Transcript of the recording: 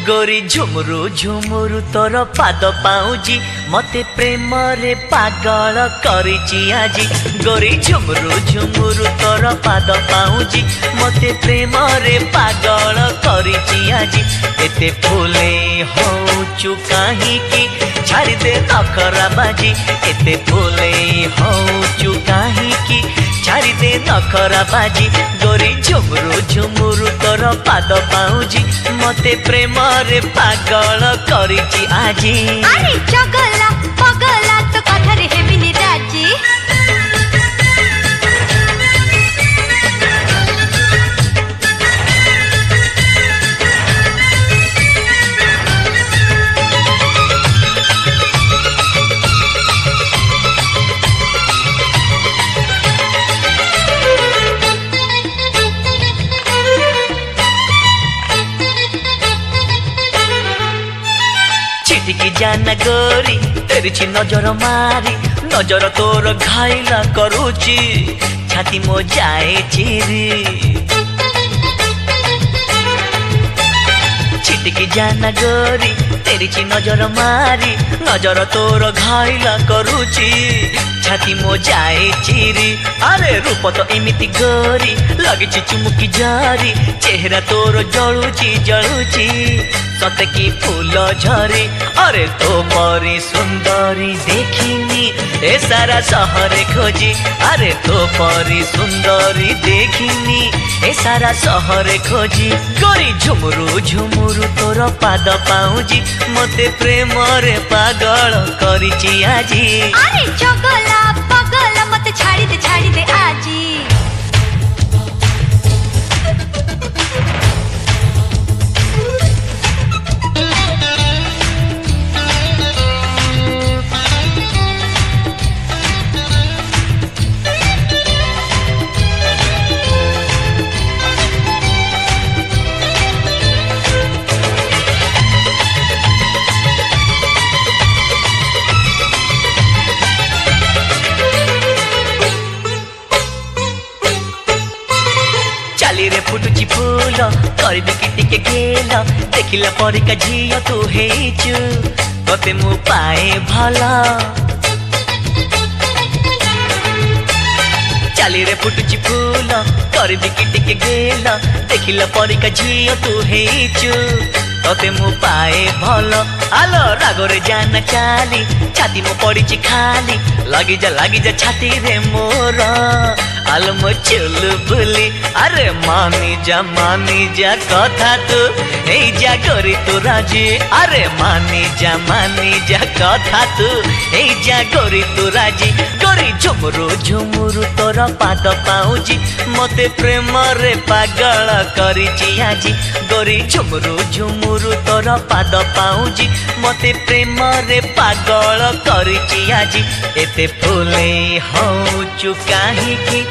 गोरी झुमुरु झुमुरु तोर पाद पाउजी मते प्रेम रे पागल करिची आजी। गोरी झुमुरु झुमुरु तोर पाद पाउजी मते प्रेम रे पागल करिची आजी। एते फूले होचु काहीकि छाड़ी दे नखरा बाजी। एते फूले होचु काहीकि छाड़ी दे नखरा बाजी। गोरी झुमुरु झुमुरु तोर पाद पाउजी मते प्रेम रे पागल करिची आजी। अरे चगला पगला तो कथरे हेबिनी राजी। छिटिकी जाना गोरी तेरी नजर मारी नजर तोर घायला करूची छाती मो जाए चिरी। छिटिकी जाना गोरी तेरी नजर मारी नजर तोर घायला करूची छाती मो जाए चिरी। अरे रूप तो एमिति गोरी लगिची चुमुकी जारी चेहरा तोर जलुची जलुची सत की फूल झरी। अरे तो परी सुंदरी देखिनी ए सारा सहरे खोजी। अरे तो परी सुंदरी देखिनी ए सारा सहरे खोजी। गोरी झुमुरु झुमुरु तोर पाद पाउजी मते प्रेम रे पागल करिची आजी। अरे चगला पगला मते छाड़ी दे आजी। चाली रे फुटुची फूल करबी कि टिके गेल देखिला परिका झियो तू हेचु तते मु पाए भला। चाली रे फुटुची फूल करबी कि टिके गेल देखिला परिका झियो तू हेचु तते मु पाए भल। आलो रागरे जाना चाली छाती मो पड़ीची खाली लगी जा छाती रे मोर। आलो मो चुलु बुली अरे मानी जा कथा तू ए जा गोरी तू राजी। अरे मानी जा कथा तू ए जा गोरी तू राजी। गोरी झुमुरु झुमुरु तोर पाद पाउजी मते प्रेम रे पागल करिची आजी। गोरी झुमुरु झुमुरु तोर पाद पाउजी मते प्रेम रे पागल करिची आजी। एते फूले होचु काहीकि